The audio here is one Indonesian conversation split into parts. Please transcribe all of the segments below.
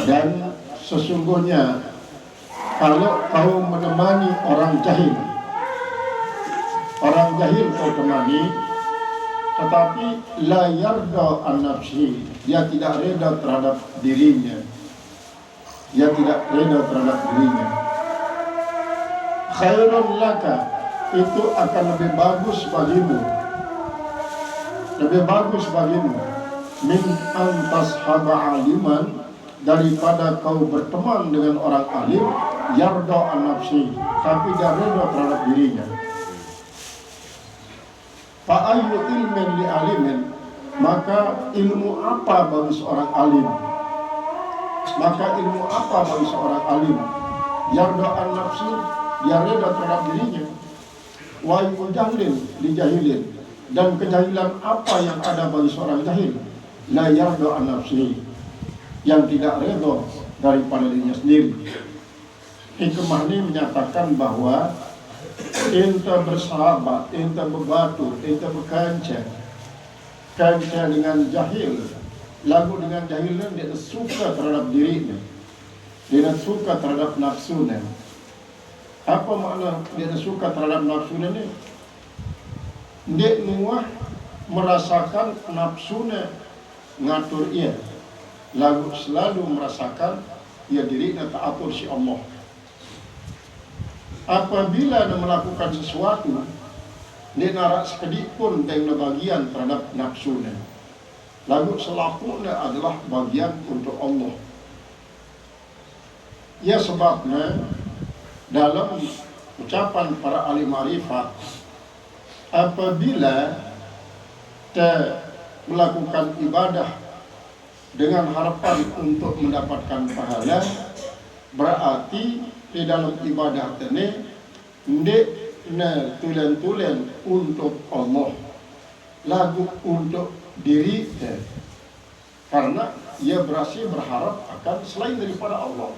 Dan sesungguhnya kalau kau menemani orang jahil kau temani, tetapi la yarda an nafsi, dia tidak reda terhadap dirinya, khairun laka, itu akan lebih bagus bagimu min antas haba aliman, daripada kau berteman dengan orang alim yarda an nafsi, tapi dia reda terhadap dirinya. Fa ayyu ilmin li alimin, maka ilmu apa bagi seorang alim? Yarda an nafsi, dia reda terhadap dirinya. Wa yujahilin li jahilin, dan kejahilan apa yang ada bagi seorang jahil? La yarda an nafsi, yang tidak reda daripada dirinya sendiri. Hikmah ini menyatakan bahwa ente bersahabat, ente berbatur, ente berkanca dengan jahil, lagu dengan jahilnya dia suka terhadap dirinya, dia suka terhadap nafsunya. Apa makna dia suka terhadap nafsunya ni? Dia nuah merasakan nafsunya ngatur ia, lagu selalu merasakan ia dirinya tak atur si Allah. Apabila dia melakukan sesuatu, dia narak sekedik pun dengan bagian terhadap nafsunya, lagu selakunya adalah bagian untuk Allah. Ya sebabnya dalam ucapan para ahli ma'rifat, apabila kita melakukan ibadah dengan harapan untuk mendapatkan pahala, berarti di dalam ibadah ini ndik tulen untuk Allah, lagu untuk diri dia, karena ia berhasil berharap akan selain daripada Allah.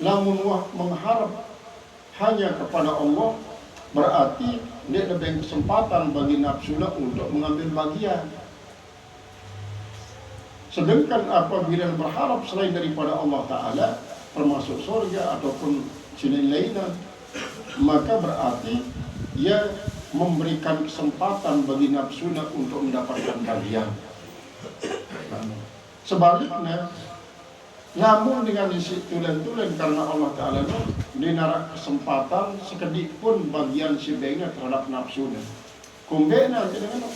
Namun mengharap hanya kepada Allah, berarti dia lebih kesempatan bagi nafsunya untuk mengambil bagian. Sedangkan apabila berharap selain daripada Allah Ta'ala, termasuk surga ataupun sini lainnya, maka berarti ia memberikan kesempatan bagi nafsunya untuk mendapatkan bagian. Sebaliknya, namun dengan isi tulen karena Allah Ta'ala dinarak kesempatan sekedik pun bagian si baiknya terhadap nafsunya. Kumbena dengan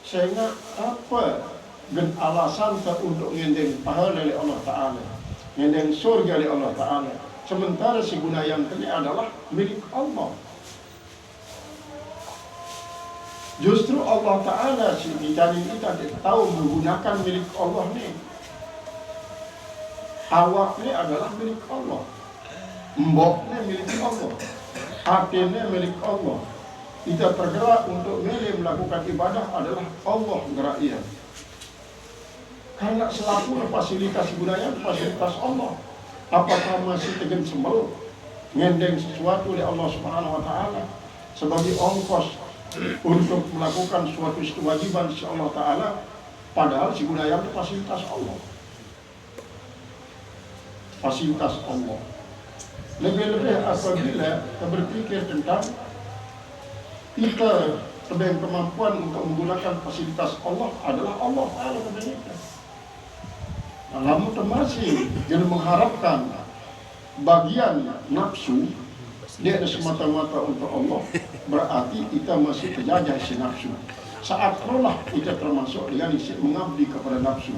sehingga apa dan alasan untuk ngendeng pahala oleh Allah Ta'ala, ngendeng surga oleh Allah Ta'ala, sementara si guna yang ini adalah milik Allah. Justru Allah Ta'ala si dicari kita tahu menggunakan milik Allah ni. Awak ni adalah milik Allah, mbok ni milik Allah, hati ni milik Allah. Kita tergerak untuk milih melakukan ibadah adalah Allah gerak ia. Karena selaku fasilitas budaya, fasilitas Allah. Apakah masih tegen sembel ngendeng sesuatu oleh Allah Subhanahu Wa Taala sebagai ongkos untuk melakukan suatu kewajiban si Allah Taala, padahal si budaya itu fasilitas Allah. Fasilitas Allah. Lebih-lebih apabila kita berpikir tentang kita sebagai kemampuan untuk menggunakan fasilitas Allah adalah Allah Ta'ala kebanyakan. Namun masih jangan mengharapkan bagian nafsu dia ada semata-mata untuk Allah, berarti kita masih terjajah si nafsu. Saat rolah kita termasuk dengan isi mengabdi kepada nafsu,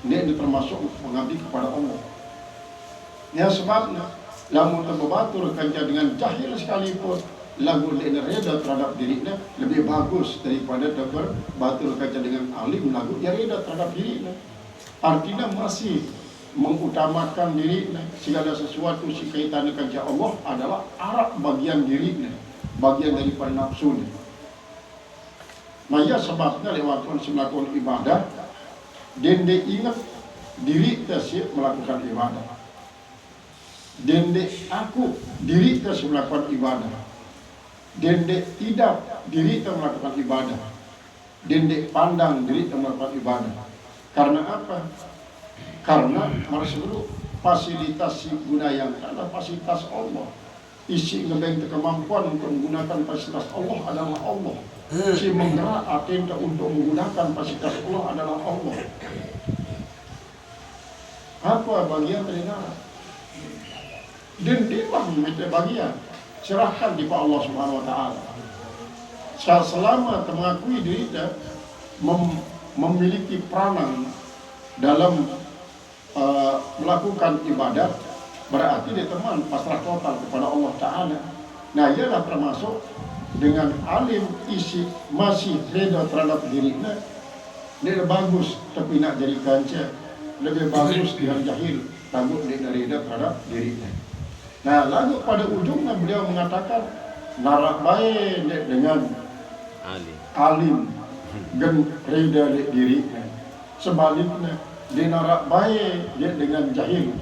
dia termasuk mengabdi kepada Allah. Ya sebabnya lamun terbatur kerja dengan jahil sekalipun, lagu dia reda terhadap dirinya lebih bagus daripada terbatur kerja dengan alim, lagu dia reda terhadap dirinya. Artinya masih mengutamakan dirinya, segala sesuatu si kaitan kerja Allah adalah arah bagian dirinya, bagian daripada nafsunya. Maya sebabnya lewat melakukan ibadah, dan dia ingat diri tersebut melakukan ibadah. Dende aku diri kita melakukan ibadah, dende tidak diri kita melakukan ibadah, dende pandang diri kita melakukan ibadah. Karena apa? Karena maksud fasilitas si guna yang adalah fasilitas Allah. Isi ngebeng kemampuan untuk menggunakan fasilitas Allah adalah Allah. Si menggerak agenda untuk menggunakan fasilitas Allah adalah Allah. Apa bagian dari nara? Dan dia minta bagian. Serahkan di Allah Subhanahu Wa Taala. Selama mengakui dirinya memiliki peranan dalam melakukan ibadat, berarti dia teman pasrah total kepada Allah Ta'ala. Nah, ialah termasuk dengan alim isi masih reda terhadap dirinya, dia bagus tapi nak jadi kanca, lebih bagus dengan jahil, takut dia reda terhadap dirinya. Nah, lalu pada ujungnya beliau mengatakan narak baik dengan alim dan reda dirinya. Sebaliknya dia narak baik dia dengan jahil,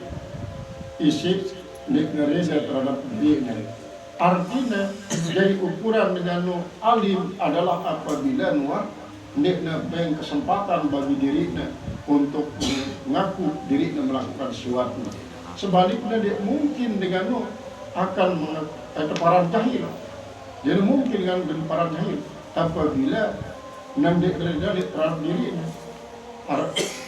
isi dia reda terhadap dirinya. Artinya dari ukuran dengan alim adalah apabila dia beri kesempatan bagi dirinya untuk mengaku dirinya melakukan sesuatu. Sebaliknya dia mungkin dengan akan paran jahil. Dia mungkin dengan paran jahil apabila nanti terhadap dirinya.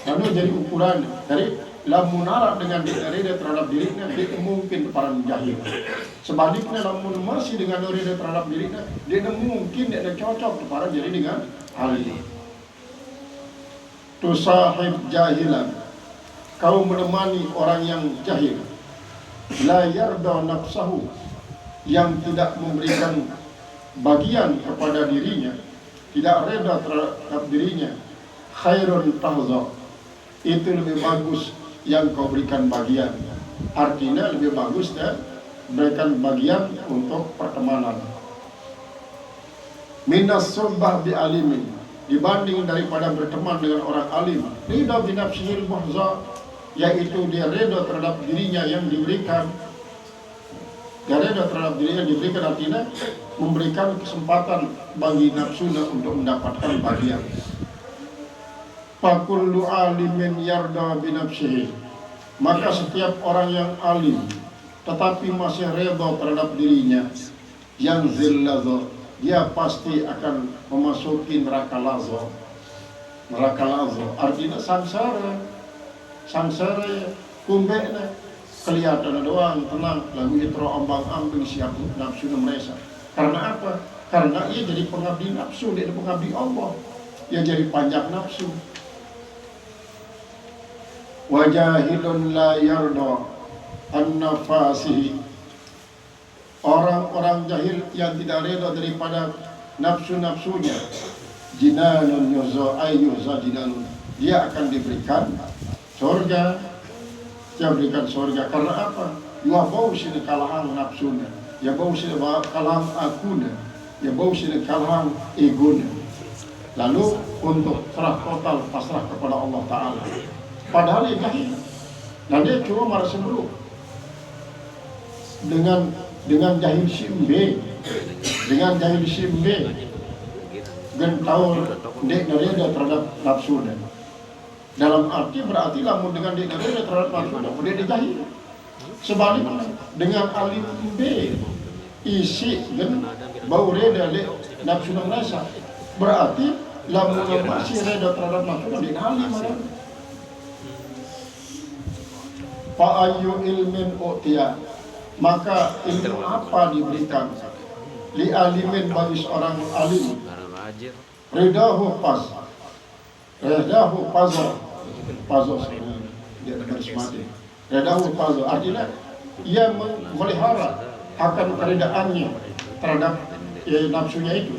Karena jadi ukuran dari lamun narak dengan dia terhadap dirinya, dia mungkin paran jahil. Sebaliknya lamun masih dengan dia terhadap dirinya, dia mungkin dia cocok paran jadi dengan alim. Tu sahib jahilan, kau menemani orang yang jahil. La yarda nafsahu, yang tidak memberikan bagian kepada dirinya, tidak reda terhadap dirinya. Khairun tahza, itu lebih bagus yang kau berikan bagian. Artinya lebih bagus dan berikan bagian untuk pertemanan. Minas subbah bi alimin, dibanding daripada berteman dengan orang alim. Rida bi nafsihil muhza, yaitu dia reda terhadap dirinya yang diberikan. Dia reda terhadap dirinya yang diberikan, artinya memberikan kesempatan bagi nafsunya untuk mendapatkan bagian. Fakullu alimin yarda bi nafsihi, maka setiap orang yang alim tetapi masih reda terhadap dirinya, yang zillaza, dia pasti akan memasuki neraka laza. Neraka laza artinya sangsara kumbeknya kelihatan doang tenang, lagu itu ambang-ambing siap nafsu mereka. Karena apa? Karena ia jadi pengabdi nafsu, dia pengabdi Allah. Ia jadi panjang nafsu. Wajahilun la yarda an-nafasihi, orang-orang jahil yang tidak reda daripada nafsu-nafsunya. Jinanun yuza ayyuza jinanun, dia akan diberikan surga. Dia berikan surga karena apa? Ya bau sini kalahang nafsunya, ya bau sini kalahang akunya, ya bau sini kalahang egonya. Lalu untuk serah total pasrah kepada Allah Ta'ala. Padahal dia jahil, dan dia cuma merasa dulu dengan jahil simbe, dan tahu dia reda terhadap nafsunya. Dalam arti berarti lamun dengan dia reda terhadap nafsunya, dia jahil. Sebaliknya dengan alim B, isi dan bau reda nafsunya merasa, berarti lamun masih reda terhadap nafsunya, dia alim ada. Fa'ayu ilmin u'tiya, maka ilmu apa diberikan li alimin bagi seorang alim. Redahu pazo dia garis mati. Redahu pazo artinya ia memelihara akan keredaannya terhadap nafsunya itu.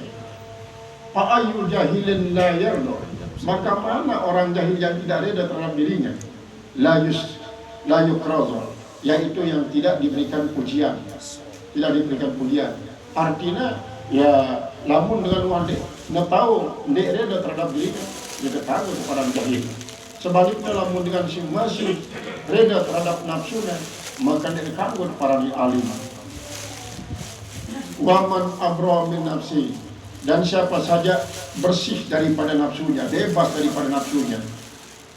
Fa'ayu jahilin la yarda, maka mana orang jahil yang tidak reda terhadap dirinya. La yukraza, yaitu yang tidak diberikan pujian, artinya ya lamun dengan wandi nak tahu ndek reda terhadap dirinya, dia takut kepada jahil. Sebaliknya lamun dengan si masih reda terhadap nafsunya, maka dia takut para alim. Waman abra min nafsi, dan siapa saja bersih daripada nafsunya, bebas daripada nafsunya.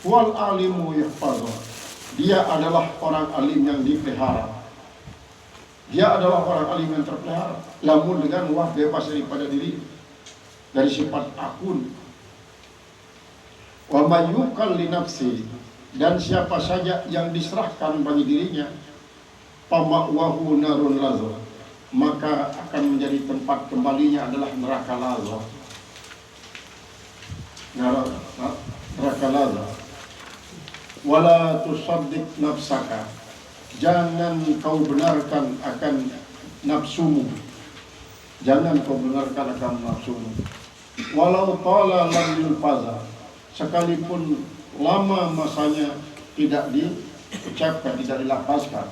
Wal alimu yahfazah, dia adalah orang alim yang dipelihara. Dia adalah orang alim yang terpelihara. Lamun dengan bebas daripada diri, dari sifat akun. Wa mayyukal li nafsi, dan siapa saja yang diserahkan bagi dirinya, pama'wahu narun lazah, maka akan menjadi tempat kembalinya adalah neraka lazah. Neraka lazah. Wala tusaddiq nafsaka, jangan kau benarkan akan nafsumu. Jangan kau benarkan akan nafsumu. Walau tala lam yulfaza, sekalipun lama masanya tidak diucapkan, tidak dilafazkan.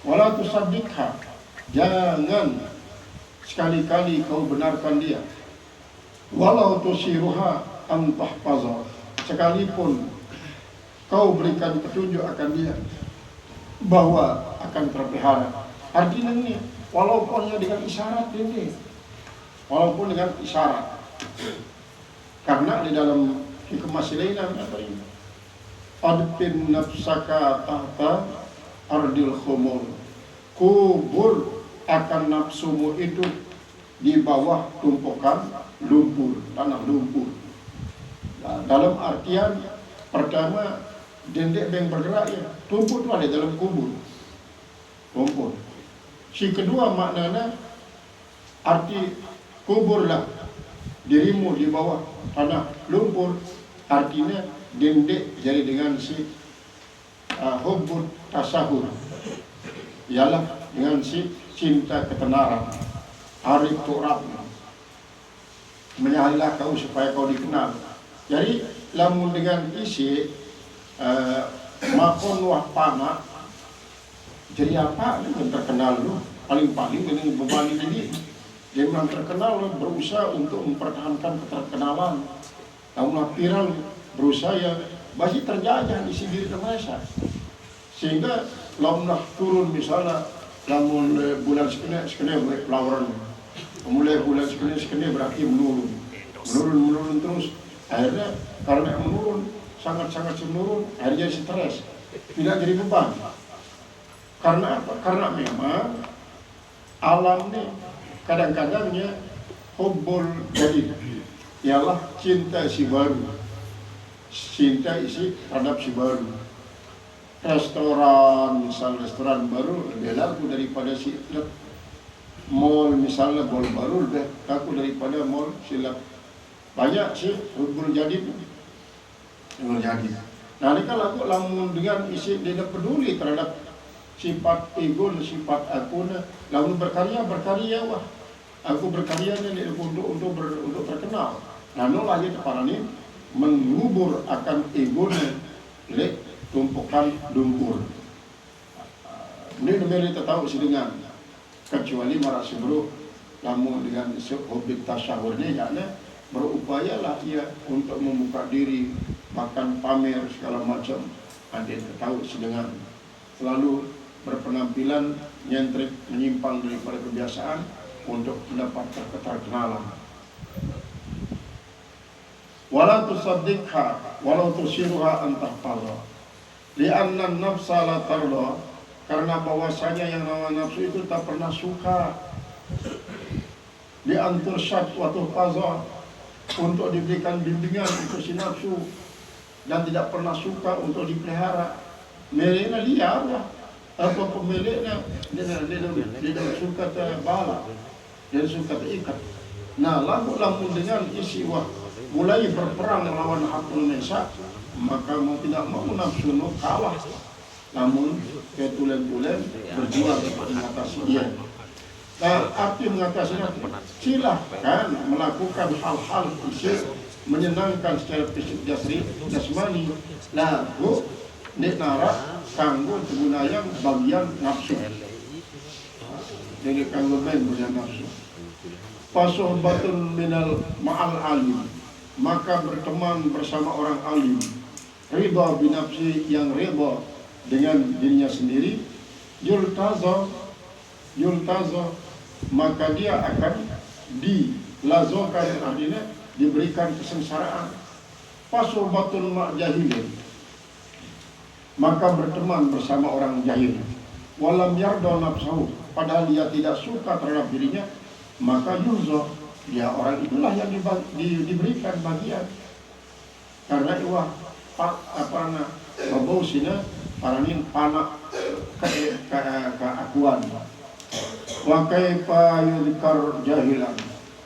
Wala tusaddiqha, jangan sekali-kali kau benarkan dia. Walau tusiruha antahfaza, sekalipun kau berikan petunjuk akan dia bahwa akan terpelihara. Artinya ini, walaupun dengan isyarat ini, walaupun dengan isyarat, karena di dalam hikmah silainan apa ini? Adfin nafsaka tahta ardil khumur, kubur akan nafsumu itu di bawah tumpukan lumpur, tanah lumpur. Nah, dalam artian pertama, dendek yang bergerak ya, tumpuk itu ada dalam kubur, tumpuk. Si kedua maknanya arti kuburlah dirimu di bawah tanah lumpur, artinya dendek jadi dengan si hubbut tasahur, ialah dengan si cinta ketenaran, arif turab, menyahalilah kau supaya kau dikenal. Jadi lamun dengan isi makon wah panak, jadi apa yang terkenal lu paling-paling dengan beban ini. Dia yang terkenal berusaha untuk mempertahankan keterkenalan. Namun viral berusaha ya masih terjajah di sini Indonesia. Sehingga lamun turun misalnya lamun bulan sekene mulai pelawaran. Mulai bulan sekene berarti menurun terus. Akhirnya karena menurun sangat menurun, akhirnya stres, tidak jadi beban. Karena apa? Karena memang alam ini kadang-kadangnya hubbul jadid, ialah cinta si baru, cinta isi terhadap si baru. Restoran, misal restoran baru lebih laku daripada si mall, misalnya mall baru lebih laku daripada mall silap. Banyak sih hubbul jadid. Jadi, nah ini kan aku lamun dengan isi dia peduli terhadap sifat ego, sifat aku, lamun berkarya wah, aku berkaryanya untuk terkenal. Nah, nolah itu para ini mengubur akan ego lek tumpukan lumpur. Ini namanya kita tahu sih dengan kecuali marasi bro, lamun dengan hobi tasawurnya yakni berupayalah ia untuk membuka diri, makan pamer segala macam. Ada tahu dengan selalu berpenampilan nyentrik, menyimpang daripada kebiasaan untuk mendapat keterkenalan. Wala tusaddiqha walau tusiruha antahfaza, li'anna nafsa la tarda, karena bahwasanya yang namanya nafsu itu tak pernah suka diantursat wa tuhfaza, untuk diberikan bimbingan untuk si nafsu, dan tidak pernah suka untuk dipelihara. Miliknya liar lah, apa pemiliknya dia suka terbala, dia suka terikat. Nah, lamun dengan isi wah mulai berperang melawan hakul nesa, maka mau tidak mau nafsu kalah. Namun ketulen-tulen berjuang untuk mengatasi dia. Nah, arti mengatasinya silahkan melakukan hal-hal isi menyenangkan secara fisik jasmani. Nah, bu nek nara kanggo penggunaan bagian nafsu. Jadi kanggo bagian nafsu. Fasuhbatun minal ma'al alim, maka berteman bersama orang alim. Ridha binafsi, yang ridha dengan dirinya sendiri. Yultaza, maka dia akan dilazokan, artinya diberikan kesengsaraan. Fasuhbatun ma' jahilin, maka berteman bersama orang jahil. Walam yarda nafsahu, padahal dia tidak suka terhadap dirinya, maka yuzo, ya orang itulah yang diberikan bagian. Karena iwah babau sina paranin panak keakuan. Wa kaifa yudhkar jahilan,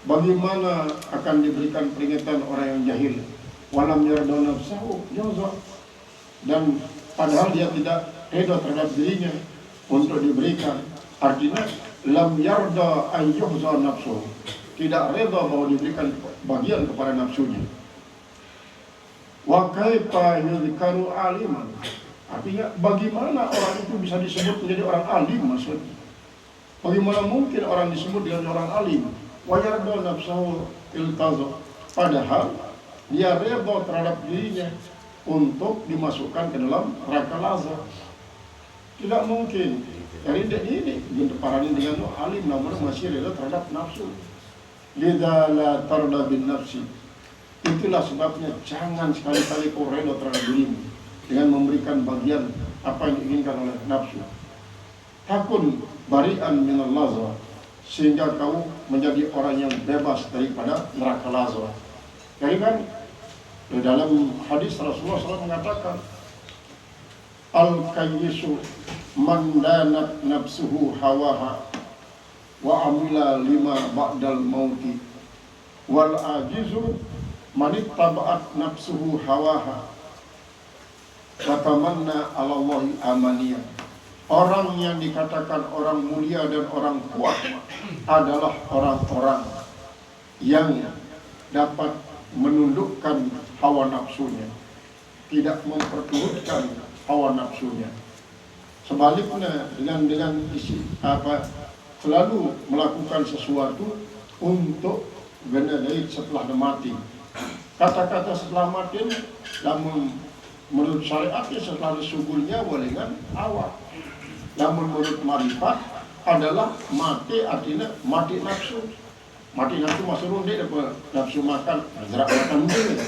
bagaimana akan diberikan peringatan orang yang jahil. Walam yarda nafsahu yuzo, dan padahal dia tidak reda terhadap dirinya untuk diberikan. Artinya lam yarda an yuhza nafsu, tidak reda bahwa diberikan bagian kepada nafsunya. Wa kaifa yudhkaru aliman, artinya bagaimana orang itu bisa disebut menjadi orang alim maksudnya. Bagaimana mungkin orang disebut dengan orang alim? Wa yarda nafsahu iltaza, padahal dia reda terhadap dirinya untuk dimasukkan ke dalam neraka lazab. Tidak mungkin. Jadi ini untuk para ini dengan alim namun masih reda terhadap nafsu. Lidza la tarda bin nafsi. Itulah sebabnya jangan sekali-kali kau reda terhadap dirimu dengan memberikan bagian apa yang diinginkan oleh nafsu. Takun bari'an minal lazab, sehingga kau menjadi orang yang bebas daripada neraka lazab. Jadi kan dalam hadis Rasulullah SAW mengatakan, al-kayyisu man danat nafsuhu hawaha wa amila lima ba'dal mauti, wal ajizu man ittaba'at nafsuhu hawaha wa tamanna 'ala Allahi amaniyah. Orang yang dikatakan orang mulia dan orang kuat adalah orang-orang yang dapat menundukkan hawa nafsunya, tidak memperturutkan hawa nafsunya. Sebaliknya dengan isi selalu melakukan sesuatu untuk genedait setelah mati. Kata-kata setelah mati, namun menurut syariatnya setelah disugulnya dengan awak. Namun menurut marifat adalah mati, artinya mati nafsu. Mati nafsu masuk dia dapat nafsu makan, gerak makan dia.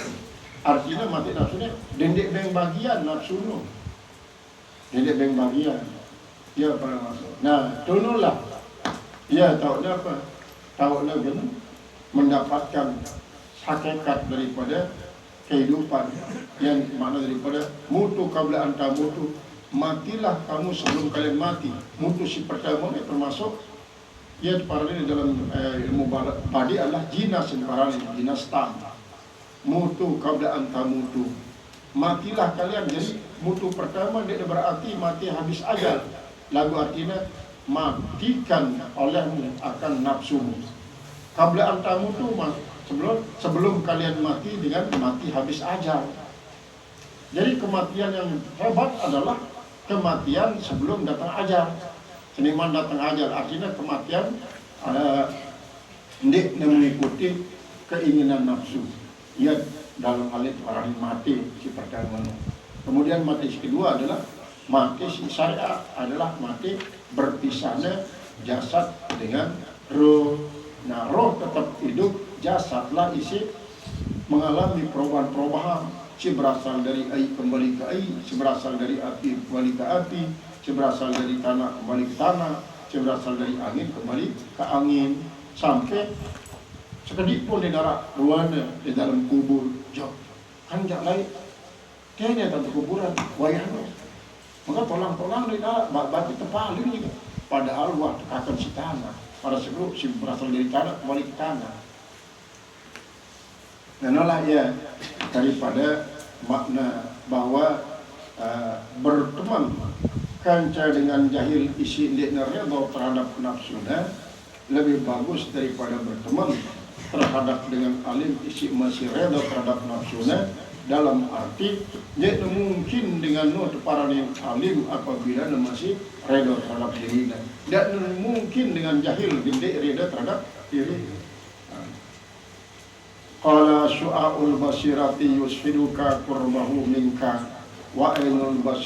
Artinya mati nafsunya dendek beng bagian nafsu nu. Dendek beng bagian. Ya pada masuk. Nah, tunulah. Ya tahu apa? Tahu lagi mendapatkan hakikat daripada kehidupan yang mana daripada mutu qabla anta mutu. Matilah kamu sebelum kalian mati. Mutu si pertama ini termasuk ya paralel dalam ilmu badi adalah jinas paralel, jinas tam. Mutu qabla anta mutu. Matilah kalian. Jadi mutu pertama dia berarti mati habis ajal. Lagu artinya matikan olehmu akan nafsumu. Qabla anta mutu, sebelum kalian mati dengan mati habis ajal. Jadi kematian yang hebat adalah kematian sebelum datang ajal. Seniman datang ajal artinya kematian hendak mengikuti keinginan nafsu. Ya dalam hal itu orang mati si pertama. Kemudian mati kedua adalah mati si syariat, adalah mati berpisahnya jasad dengan roh. Nah roh tetap hidup, jasadlah isi mengalami perubahan-perubahan. Si berasal dari air kembali ke air, si berasal dari api kembali ke api, si berasal dari tanah kembali ke tanah, si berasal dari angin kembali ke angin, sampai sekedip pun di darat ruana di dalam kubur jauh kan jak lain kayaknya tanpa kuburan wayahnya maka tolang-tolang di darat batu terpaling juga padahal waktu akan si tanah pada sebelum si berasal dari tanah kembali ke tanah. Nanalah ya daripada makna bahwa berteman kanca dengan jahil isi liatnya terhadap nafsunya lebih bagus daripada berteman terhadap dengan alim isi masih reda terhadap nafsunya, dalam arti dia mungkin dengan para yang alim apabila masih reda terhadap dirinya, dan mungkin dengan jahil dia reda terhadap diri. Qala syu'aul basirati yusfiduka qurbahu minka wa ainul basir